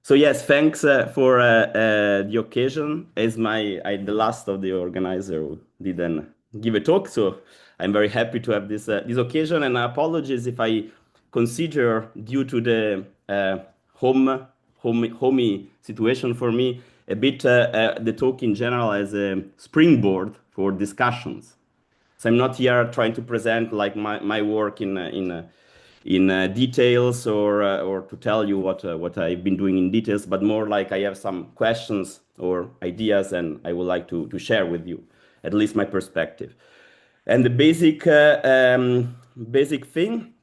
So yes, thanks for the occasion. As the last of the organizer who didn't give a talk, so I'm very happy to have this occasion. And apologies if I consider, due to the homey situation for me, a bit the talk in general as a springboard for discussions. So I'm not here trying to present like my work in details or to tell you what I've been doing in details, but more like I have some questions or ideas and I would like to share with you, at least my perspective. And the basic thing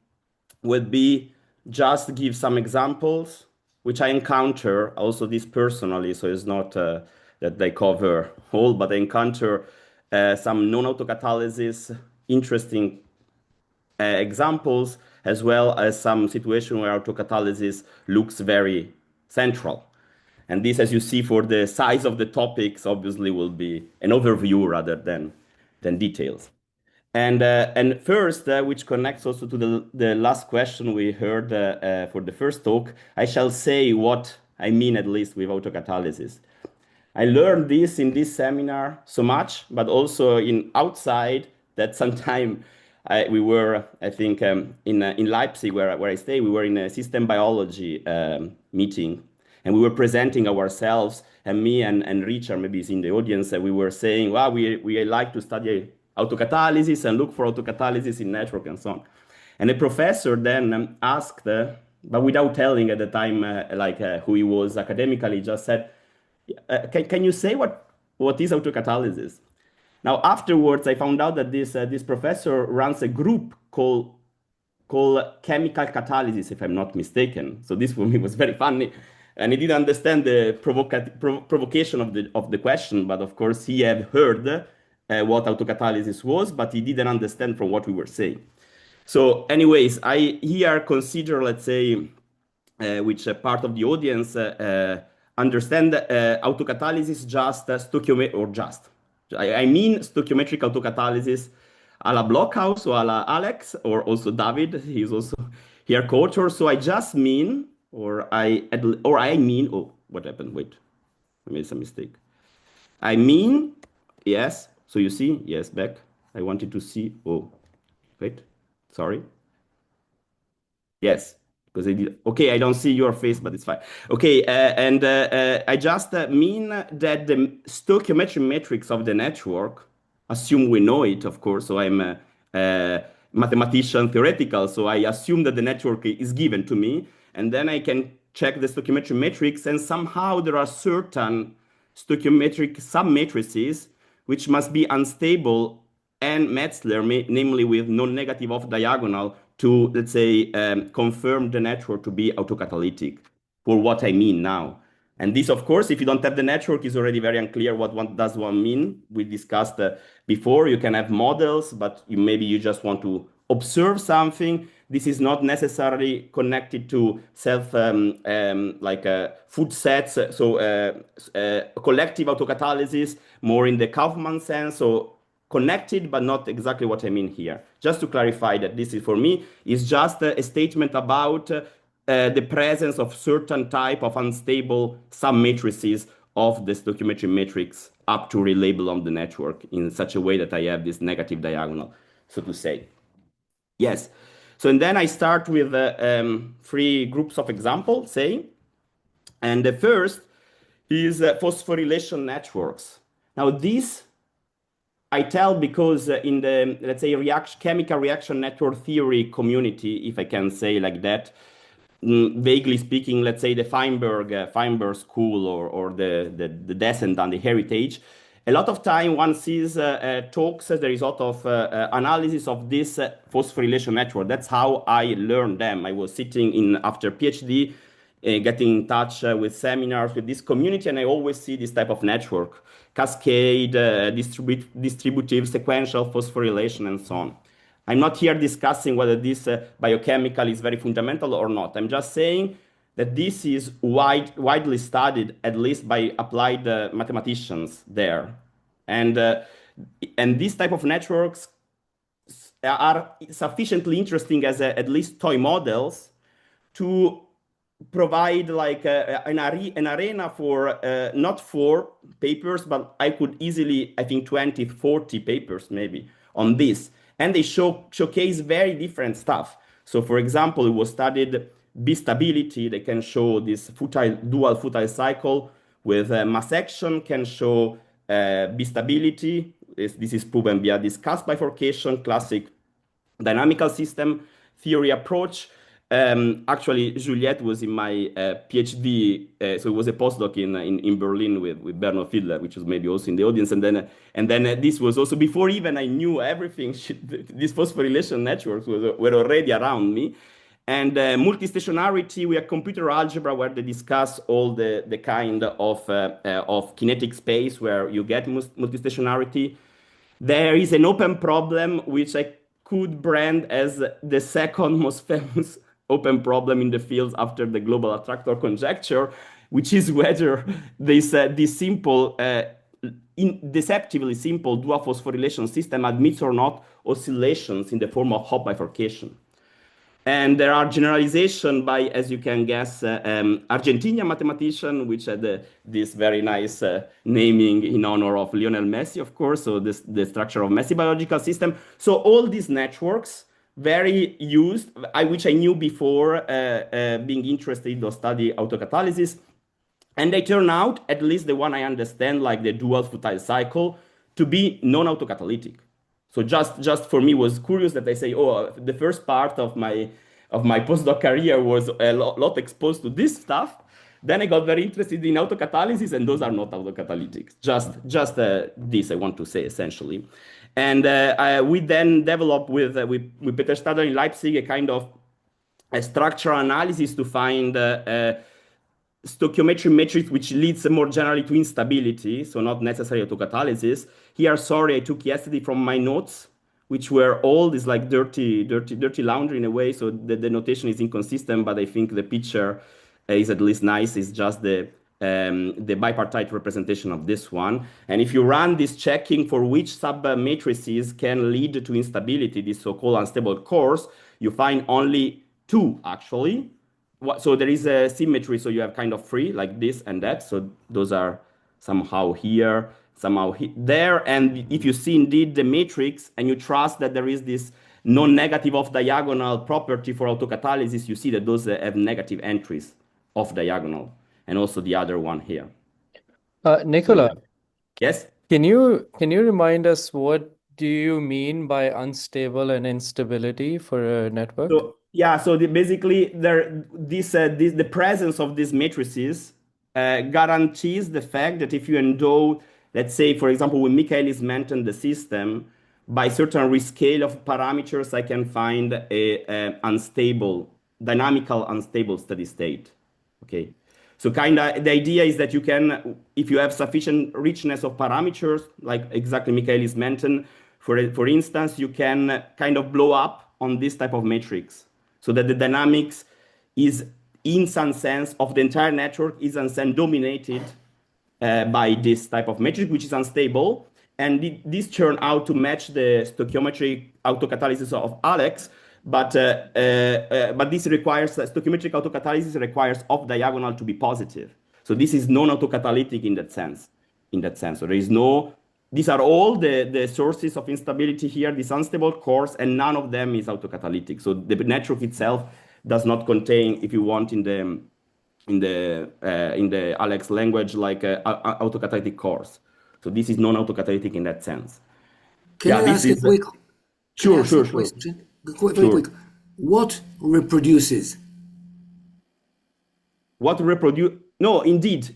would be just give some examples which I encounter also this personally, so it's not that they cover all, but I encounter some non-autocatalysis interesting examples, as well as some situation where autocatalysis looks very central. And this, as you see, for the size of the topics, obviously will be an overview rather than details. And first, which connects also to the last question we heard for the first talk, I shall say what I mean at least with autocatalysis. I learned this in this seminar so much, but also in outside that sometime we were, I think, in Leipzig where I stay, we were in a system biology meeting, and we were presenting ourselves, and me and Richard, maybe he's in the audience, and we were saying, well, we like to study autocatalysis and look for autocatalysis in network and so on. And the professor then asked, but without telling at the time, who he was academically, just said, can you say what is autocatalysis? Now, afterwards, I found out that this professor runs a group called chemical catalysis, if I'm not mistaken. So this for me was very funny, and he didn't understand the provocation of the question. But of course, he had heard what autocatalysis was, but he didn't understand from what we were saying. So, anyways, I here consider, let's say, which part of the audience understand autocatalysis just stoichiometric or just. I mean stoichiometric autocatalysis a la Blokhuis or a la Alex or also David. He's also here co-author. So I just mean, oh, what happened? Wait, I made some mistake. I mean, yes. So you see, yes, back. I wanted to see. Oh, wait, sorry. Yes, because I did. Okay, I don't see your face, but it's fine. Okay, I just mean that the stoichiometric metrics of the network, assume we know it, of course. So I'm a mathematician theoretical, so I assume that the network is given to me, and then I can check the stoichiometric metrics, and somehow there are certain stoichiometric submatrices which must be unstable and Metzler, namely with non-negative off diagonal, to, let's say, confirm the network to be autocatalytic, for what I mean now. And this, of course, if you don't have the network, is already very unclear what does one mean. We discussed before, you can have models, but maybe you just want to observe something. This is not necessarily connected to food sets, collective autocatalysis, more in the Kaufman sense. So connected, but not exactly what I mean here. Just to clarify that this is, for me, is just a statement about the presence of certain type of unstable submatrices of the stoichiometric matrix up to relabel on the network in such a way that I have this negative diagonal, so to say. Yes. So, and then I start with three groups of examples, say. And the first is phosphorylation networks. Now, this I tell because in the, let's say, chemical reaction network theory community, if I can say like that, vaguely speaking, let's say the Feinberg school or the descent on the heritage, a lot of time one sees talks, there is a lot of analysis of this phosphorylation network. That's how I learned them. I was sitting in after PhD, getting in touch with seminars with this community, and I always see this type of network, cascade, distributive, sequential phosphorylation, and so on. I'm not here discussing whether this biochemical is very fundamental or not. I'm just saying that this is widely studied, at least by applied mathematicians there. And these type of networks are sufficiently interesting as at least toy models to provide like an arena for not 4 papers, but I could easily, I think 20, 40 papers maybe on this. And they showcase very different stuff. So for example, it was studied B stability. They can show this dual futile cycle with mass action can show B stability. This is proven via this cast bifurcation, classic dynamical system theory approach. Actually, Juliette was in my PhD, so it was a postdoc in Berlin with Bernard Fiedler, which was maybe also in the audience. And then this was also before even I knew everything. These phosphorylation networks were already around me. And multistationarity, we have computer algebra where they discuss all the kind of kinetic space where you get multistationarity. There is an open problem which I could brand as the second most famous open problem in the field after the global attractor conjecture, which is whether this simple, deceptively simple dual phosphorylation system admits or not oscillations in the form of Hopf bifurcation. And there are generalization by, as you can guess, Argentinian mathematician, which had this very nice naming in honor of Lionel Messi, of course. So the structure of Messi biological system. So all these networks, very used, which I knew before being interested to study autocatalysis. And they turn out, at least the one I understand, like the dual futile cycle, to be non-autocatalytic. So just for me was curious that I say, oh, the first part of my postdoc career was a lot exposed to this stuff. Then I got very interested in autocatalysis, and those are not autocatalytic. Just this I want to say essentially. And we then developed with Peter Stadler in Leipzig a kind of a structural analysis to find stoichiometric metrics, which leads more generally to instability, so not necessarily autocatalysis. Here, sorry, I took yesterday from my notes, which were all this like dirty laundry in a way, so the notation is inconsistent, but I think the picture is at least nice. It's just the bipartite representation of this one. And if you run this checking for which sub-matrices can lead to instability, this so-called unstable cores, you find only 2, actually. So there is a symmetry, so you have kind of 3, like this and that. So those are somehow here, somehow there. And if you see indeed the matrix and you trust that there is this non-negative off diagonal property for autocatalysis, you see that those have negative entries off diagonal, and also the other one here. Nicola, So, yes? can you remind us what do you mean by unstable and instability for a network? So yeah, so basically the presence of these matrices guarantees the fact that if you endow, let's say, for example, when Michaelis-Menten the system, by certain rescale of parameters, I can find a unstable, dynamical unstable steady state. Okay. So kind of the idea is that you can, if you have sufficient richness of parameters, like exactly Michaelis-Menten, for instance, you can kind of blow up on this type of matrix so that the dynamics is in some sense of the entire network is in some sense dominated by this type of matrix, which is unstable. And this turned out to match the stoichiometric autocatalysis of Alex, but this requires stoichiometric autocatalysis requires off diagonal to be positive. So this is non-autocatalytic in that sense. So there is no. These are all the sources of instability here. These unstable cores, and none of them is autocatalytic. So the network itself does not contain, if you want, in the Alex language, like autocatalytic cores. So this is non-autocatalytic in that sense. Can I ask a quick? Sure. Question? Very quick. What reproduces? What reproduce? No, indeed.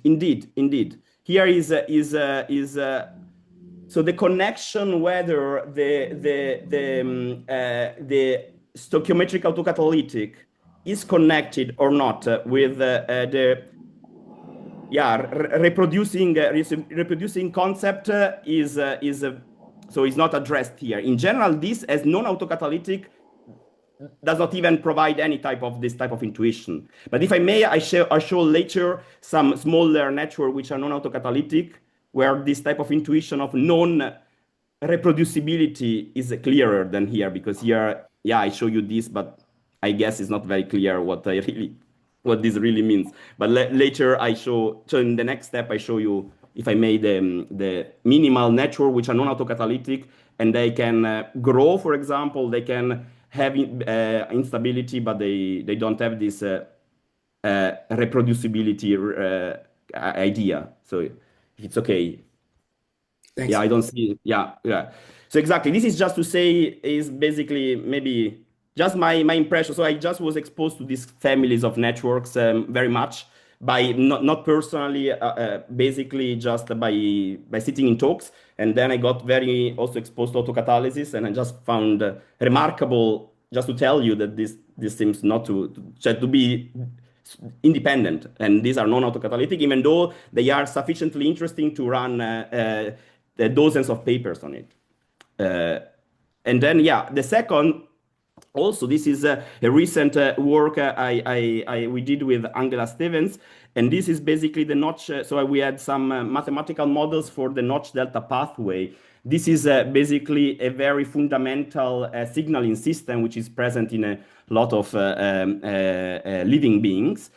Here is so the connection whether the stoichiometric autocatalytic is connected or not with the reproducing concept is so it's not addressed here. In general, this as non-autocatalytic does not even provide any type of this type of intuition. But if I may, I show later some smaller network which are non-autocatalytic, where this type of intuition of non-reproducibility is clearer than here, because here, I show you this, but I guess it's not very clear what I really what this really means. But later I show, so in the next step, I show you if I made the minimal network, which are non-autocatalytic, and they can grow, for example, they can have instability, but they don't have this reproducibility idea. So it's okay. Thanks. Yeah, I don't see. Yeah, yeah. So exactly, this is just to say is basically maybe just my impression. So I just was exposed to these families of networks very much by not personally, basically just by sitting in talks, and then I got very also exposed to autocatalysis, and I just found remarkable. Just to tell you that this seems not to be independent, and these are non-autocatalytic, even though they are sufficiently interesting to run dozens of papers on it. And then, yeah, the second, also, this is a recent work we did with Angela Stevens, and this is basically the notch. So we had some mathematical models for the notch delta pathway. This is basically a very fundamental signaling system which is present in a lot of living beings.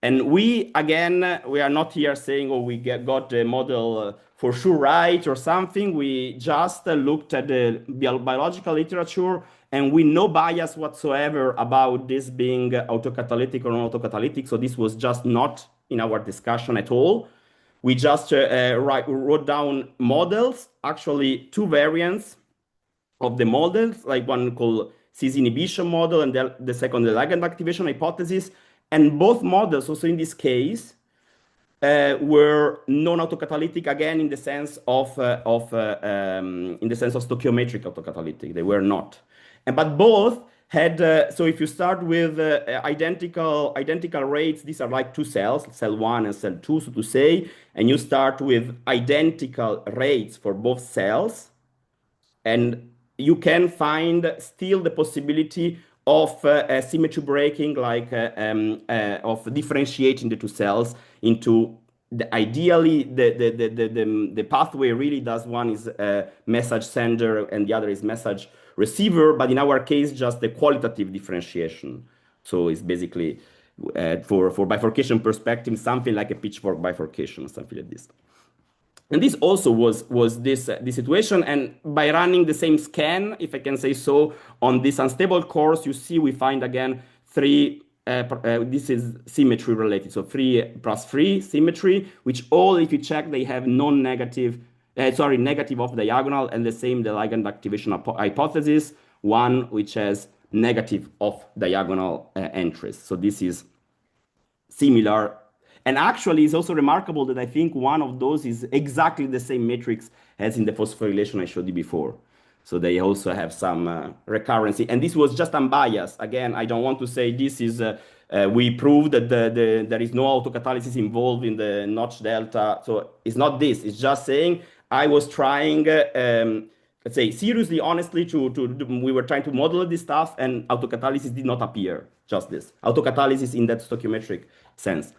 And we, again, we are not here saying, oh, we got the model for sure right or something. We just looked at the biological literature, and we no bias whatsoever about this being autocatalytic or non-autocatalytic. So this was just not in our discussion at all. We just wrote down models, actually two variants of the models, like one called cis inhibition model and the second, the ligand activation hypothesis. And both models, also in this case, were non-autocatalytic again in the sense of stoichiometric autocatalytic. They were not, but both had. So if you start with identical rates, these are like two cells, cell one and cell two, so to say, and you start with identical rates for both cells, and you can find still the possibility of symmetry breaking, like of differentiating the two cells into ideally the pathway really does, one is message sender and the other is message receiver, but in our case just the qualitative differentiation. So it's basically for bifurcation perspective something like a pitchfork bifurcation, something like this. And this also was this situation. And by running the same scan, if I can say so, on this unstable course, you see we find again three. This is symmetry related, so 3 plus 3 symmetry, which all, if you check, they have non-negative, negative off diagonal, and the same the ligand activation hypothesis, one which has negative off diagonal entries. So this is similar. And actually, it's also remarkable that I think one of those is exactly the same matrix as in the phosphorylation I showed you before. So they also have some recurrency. And this was just unbiased. Again, I don't want to say this is, we proved that there is no autocatalysis involved in the notch delta. So it's not this. It's just saying I was trying, let's say, seriously, honestly, we were trying to model this stuff, and autocatalysis did not appear, just this. Autocatalysis in that stoichiometric sense.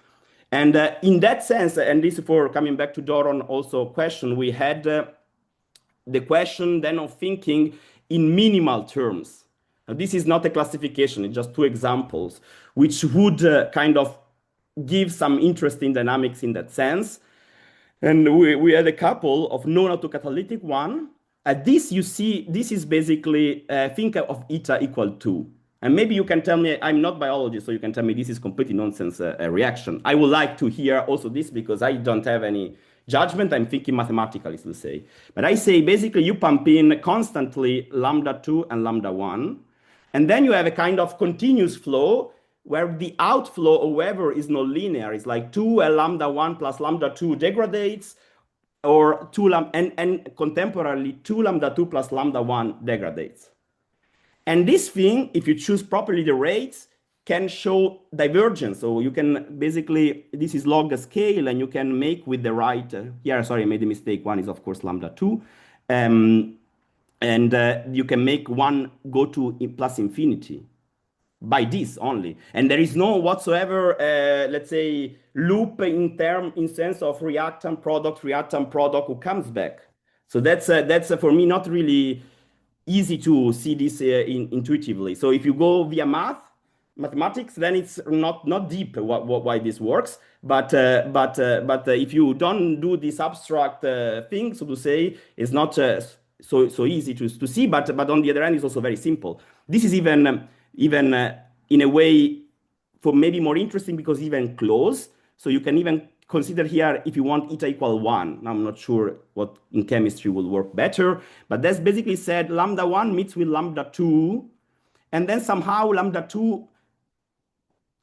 And in that sense, and this for coming back to Doron also question, we had the question then of thinking in minimal terms. Now, this is not a classification, it's just two examples, which would kind of give some interesting dynamics in that sense. And we had a couple of non-autocatalytic one. This you see, this is basically, think of eta equal 2. And maybe you can tell me, I'm not biologist, so you can tell me this is completely nonsense reaction. I would like to hear also this because I don't have any judgment. I'm thinking mathematically, to say. But I say basically you pump in constantly lambda 2 and lambda 1. And then you have a kind of continuous flow where the outflow, however, is not linear. It's like 2 lambda 1 plus lambda 2 degradates, or 2 and contemporarily 2 lambda 2 plus lambda 1 degradates. And this thing, if you choose properly the rates, can show divergence. So you can basically, this is log scale, and you can make with the right, here, sorry, I made a mistake. One is, of course, lambda 2. And you can make one go to plus infinity by this only. And there is no whatsoever, let's say, loop in sense of reactant product who comes back. So that's for me not really easy to see this intuitively. So if you go via math, mathematics, then it's not deep why this works. But if you don't do this abstract thing, so to say, it's not so easy to see. But on the other hand, it's also very simple. This is even in a way for maybe more interesting because even close. So you can even consider here if you want eta equal 1. Now I'm not sure what in chemistry will work better, but that's basically said lambda 1 meets with lambda 2, and then somehow lambda 2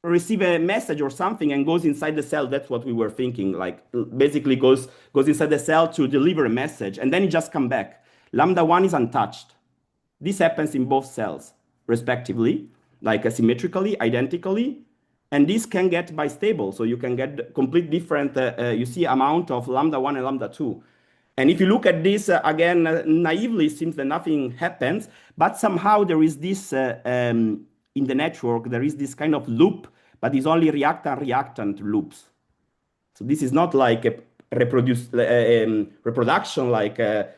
receive a message or something and goes inside the cell. That's what we were thinking, like basically goes inside the cell to deliver a message, and then it just come back. Lambda 1 is untouched. This happens in both cells respectively, like symmetrically, identically, and this can get bistable. So you can get complete different, you see, amount of lambda 1 and lambda 2. And if you look at this, again, naively, it seems that nothing happens, but somehow there is this, in the network, there is this kind of loop, but it's only reactant loops. So this is not like a reproduction, like a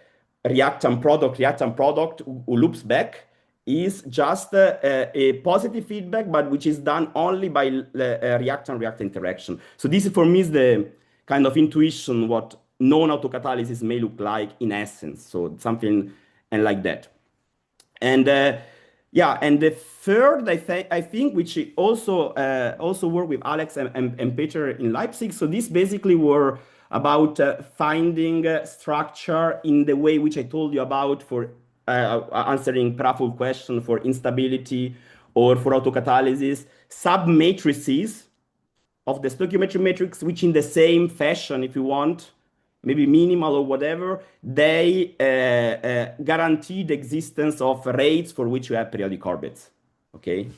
reactant product who loops back. Is just a positive feedback, but which is done only by reactant interaction. So this for me is the kind of intuition what non-autocatalysis may look like in essence. So something and like that. And yeah, and the third, I think, which also work with Alex and Peter in Leipzig. So this basically were about finding structure in the way which I told you about for answering Praful's question for instability or for autocatalysis, submatrices of the stoichiometric matrix, which in the same fashion, if you want, maybe minimal or whatever, they guarantee the existence of rates for which you have periodic orbits. Okay.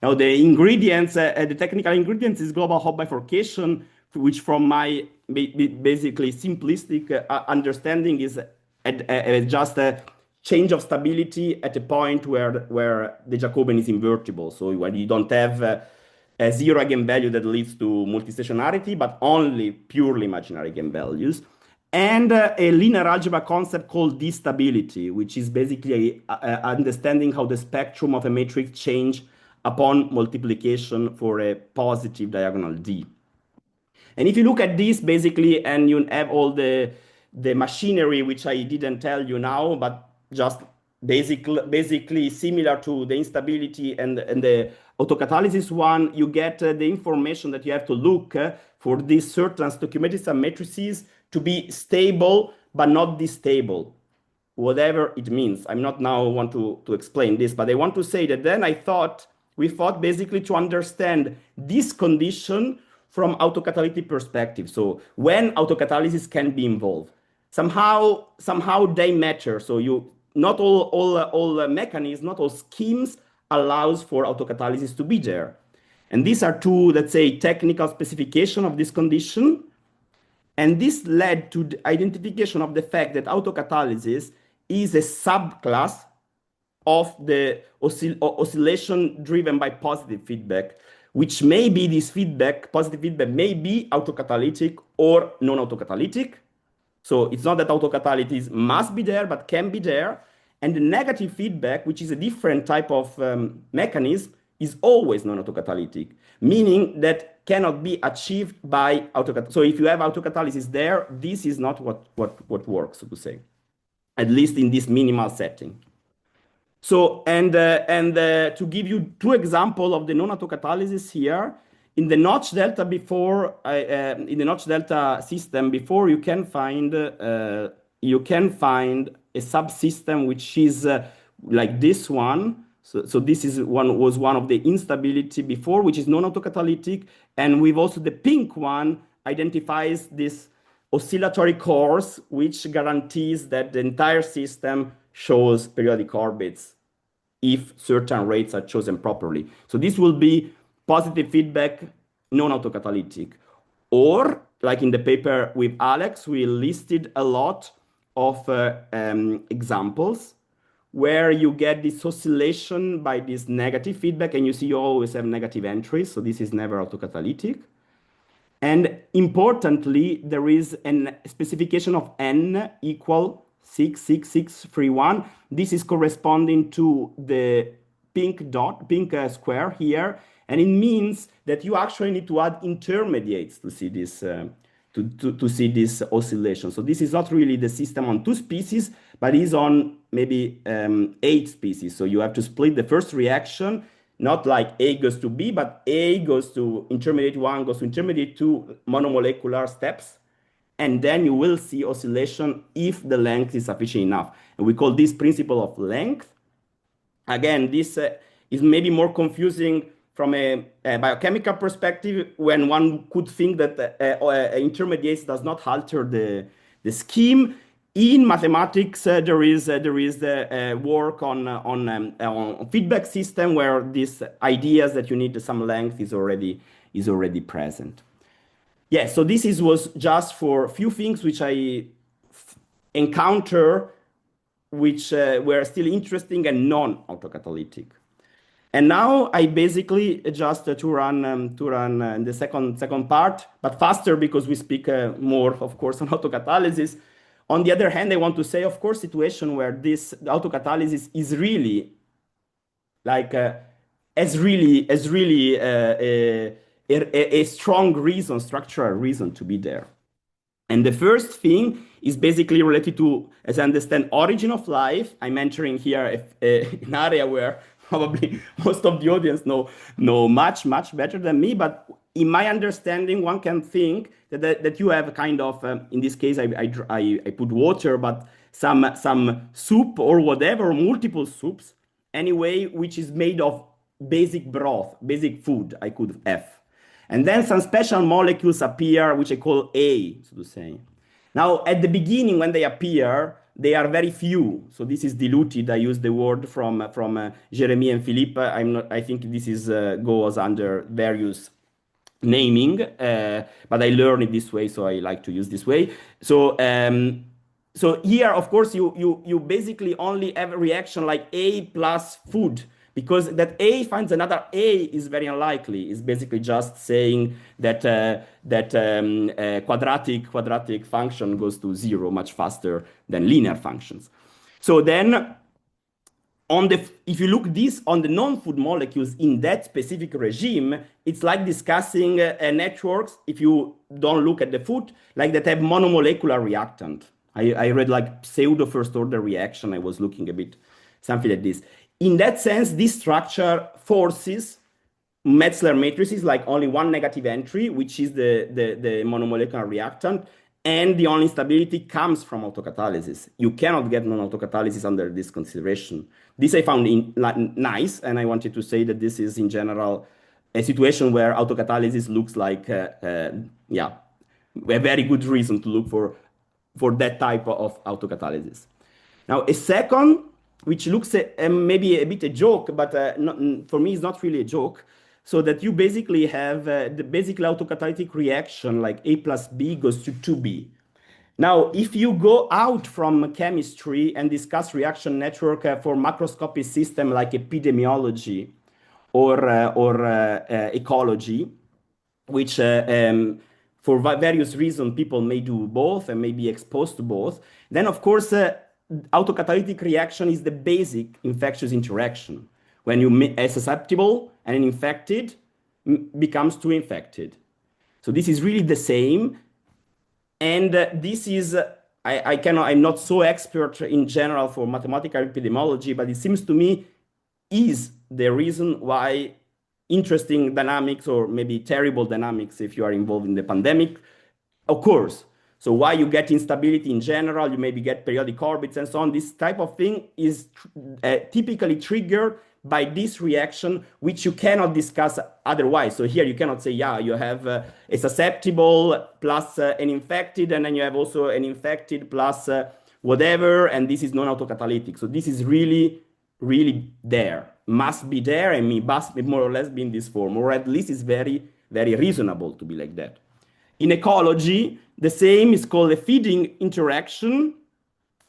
Now the ingredients, the technical ingredients is global Hopf bifurcation, which from my basically simplistic understanding is just a change of stability at a point where the Jacobian is invertible. So when you don't have a zero eigenvalue that leads to multistationarity, but only purely imaginary eigenvalues. And a linear algebra concept called d-stability, which is basically understanding how the spectrum of a matrix change upon multiplication for a positive diagonal D. And if you look at this basically, and you have all the machinery, which I didn't tell you now, but just basically similar to the instability and the autocatalysis one, you get the information that you have to look for these certain stoichiometric matrices to be stable, but not distable, whatever it means. I'm not now want to explain this, but I want to say that then we thought basically to understand this condition from autocatalytic perspective. So when autocatalysis can be involved, somehow they matter. So not all mechanisms, not all schemes allows for autocatalysis to be there. And these are two, let's say, technical specification of this condition. And this led to the identification of the fact that autocatalysis is a subclass of the oscillation driven by positive feedback, which may be this feedback, positive feedback may be autocatalytic or non-autocatalytic. So it's not that autocatalysis must be there, but can be there. And the negative feedback, which is a different type of mechanism, is always non-autocatalytic, meaning that cannot be achieved by autocatalysis. So if you have autocatalysis there, this is not what works, so to say, at least in this minimal setting. So, and to give you two examples of the non-autocatalysis here, in the notch delta before, in the notch delta system before, you can find a subsystem which is like this one. So this was one of the instability before, which is non-autocatalytic, and we've also the pink one identifies this oscillatory course, which guarantees that the entire system shows periodic orbits if certain rates are chosen properly. So this will be positive feedback, non-autocatalytic. Or, like in the paper with Alex, we listed a lot of examples where you get this oscillation by this negative feedback, and you see you always have negative entries, so this is never autocatalytic. And importantly, there is a specification of n equal 66631. This is corresponding to the pink dot, pink square here, and it means that you actually need to add intermediates to see this to see this oscillation. So this is not really the system on 2 species, but is on maybe 8 species. So you have to split the first reaction, not like A goes to B, but A goes to intermediate 1, goes to intermediate 2 monomolecular steps. And then you will see oscillation if the length is sufficient enough. And we call this principle of length. Again, this is maybe more confusing from a biochemical perspective, when one could think that intermediates does not alter the scheme. In mathematics, there is the work on feedback system where these ideas that you need some length is already present. Yeah, so this was just for a few things which I encounter, which were still interesting and non-autocatalytic. And now I basically just to run the second part, but faster because we speak more, of course, on autocatalysis. On the other hand, I want to say, of course, situation where this autocatalysis is really like a strong reason, structural reason to be there. And the first thing is basically related to, as I understand, origin of life. I'm entering here an area where probably most of the audience know much better than me. But in my understanding, one can think that you have a kind of, in this case, I put water, but some soup or whatever, multiple soups, anyway, which is made of basic broth, basic food I could have. And then some special molecules appear, which I call A, so to say. Now, at the beginning, when they appear, they are very few. So this is diluted. I use the word from Jeremy and Philippe. I think this is goes under various naming, but I learned it this way, so I like to use this way. So so here, of course, you basically only have a reaction like A plus food, because that A finds another A is very unlikely. It's basically just saying that quadratic function goes to 0 much faster than linear functions. So then, if you look this on the non-food molecules in that specific regime, it's like discussing networks, if you don't look at the food, like that have monomolecular reactant. I read like pseudo first order reaction. I was looking a bit something like this. In that sense, this structure forces Metzler matrices like only one negative entry, which is the monomolecular reactant, and the only instability comes from autocatalysis. You cannot get non-autocatalysis under this consideration. This I found nice, and I wanted to say that this is in general a situation where autocatalysis looks like a very good reason to look for that type of autocatalysis. Now, a second, which looks maybe a bit a joke, but for me it's not really a joke, so that you basically have the basically autocatalytic reaction like A plus B goes to 2B. Now, if you go out from chemistry and discuss reaction network for macroscopic system like epidemiology or ecology, which for various reasons people may do both and may be exposed to both, then of course autocatalytic reaction is the basic infectious interaction. When you are susceptible and infected becomes too infected. So this is really the same. And this is, I'm not so expert in general for mathematical epidemiology, but it seems to me is the reason why interesting dynamics or maybe terrible dynamics, if you are involved in the pandemic, occurs. So why you get instability in general, you maybe get periodic orbits and so on. This type of thing is typically triggered by this reaction, which you cannot discuss otherwise. So here you cannot say, yeah, you have a susceptible plus an infected, and then you have also an infected plus whatever, and this is non-autocatalytic. So this is really, really there, must be there, and it must more or less be in this form, or at least it's very, very reasonable to be like that. In ecology, the same is called a feeding interaction,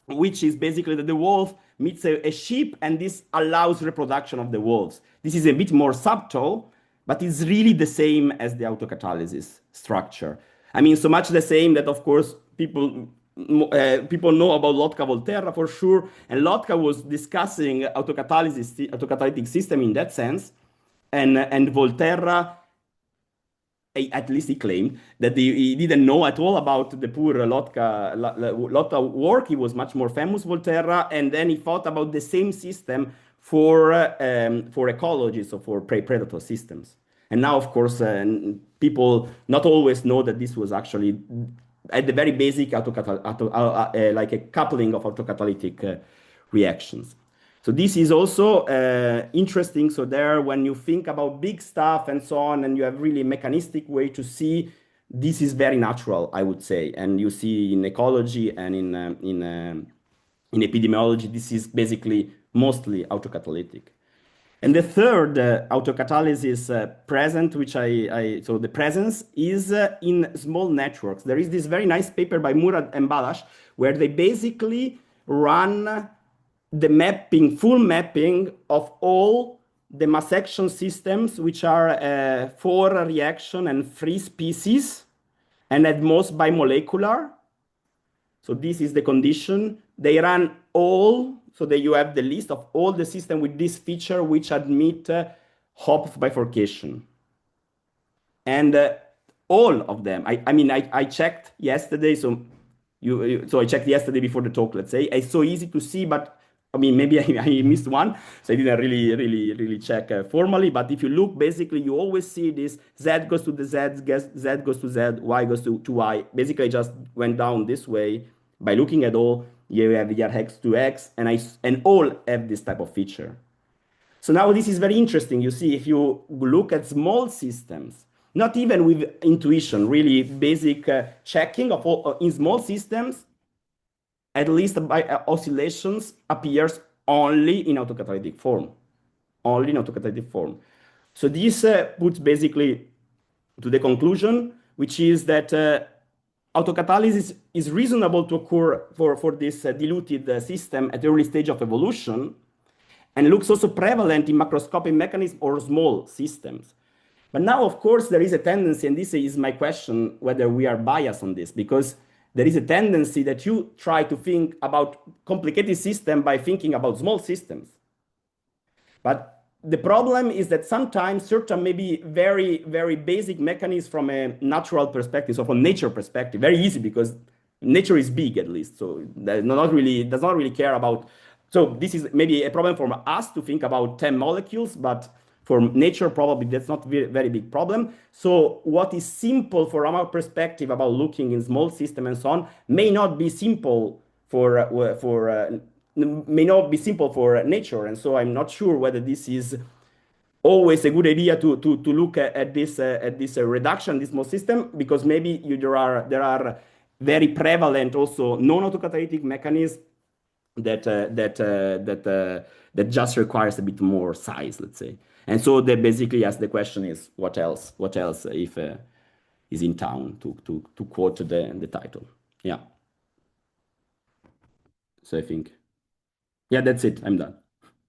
which is basically that the wolf meets a sheep, and this allows reproduction of the wolves. This is a bit more subtle, but it's really the same as the autocatalysis structure. I mean, so much the same that, of course, people people know about Lotka-Volterra for sure, and Lotka was discussing autocatalytic system in that sense, and Volterra, at least he claimed that he didn't know at all about the poor Lotka work. He was much more famous, Volterra, and then he thought about the same system for ecology, so for prey-predator systems. And now, of course, people not always know that this was actually at the very basic like a coupling of autocatalytic reactions. So this is also interesting. So there, when you think about big stuff and so on, and you have really mechanistic way to see, this is very natural, I would say. And you see in ecology and in epidemiology, this is basically mostly autocatalytic. And the third autocatalysis present, which so the presence is in small networks. There is this very nice paper by Murad and Balash, where they basically run the mapping, full mapping of all the mass action systems, which are 4 reaction and 3 species, and at most bimolecular. So this is the condition. They run all, so that you have the list of all the systems with this feature which admit Hopf bifurcation. And all of them, I checked yesterday, so I checked yesterday before the talk, let's say. It's so easy to see, but maybe I missed one, so I didn't really check formally. But if you look, basically, you always see this Z goes to the Z, Z goes to Z, Y goes to Y. Basically, I just went down this way. By looking at all, you have your X to X, and all have this type of feature. So now this is very interesting. You see, if you look at small systems, not even with intuition, really basic checking of all in small systems, at least by oscillations appears only in autocatalytic form. Only in autocatalytic form. So this puts basically to the conclusion, which is that autocatalysis is reasonable to occur for this diluted system at the early stage of evolution, and looks also prevalent in macroscopic mechanisms or small systems. But now, of course, there is a tendency, and this is my question, whether we are biased on this, because there is a tendency that you try to think about complicated systems by thinking about small systems. But the problem is that sometimes certain maybe very, very basic mechanisms from a natural perspective, so from nature perspective, very easy because nature is big at least. So does not really care about. So this is maybe a problem for us to think about 10 molecules, but for nature, probably that's not a very big problem. So what is simple from our perspective about looking in small system and so on may not be simple for nature. And so I'm not sure whether this is always a good idea to look at this reduction, this small system, because maybe there are very prevalent also non-autocatalytic mechanisms that just requires a bit more size, let's say. And so they basically ask the question is what else if is in town, to quote the title. Yeah. So I think, yeah, that's it. I'm done.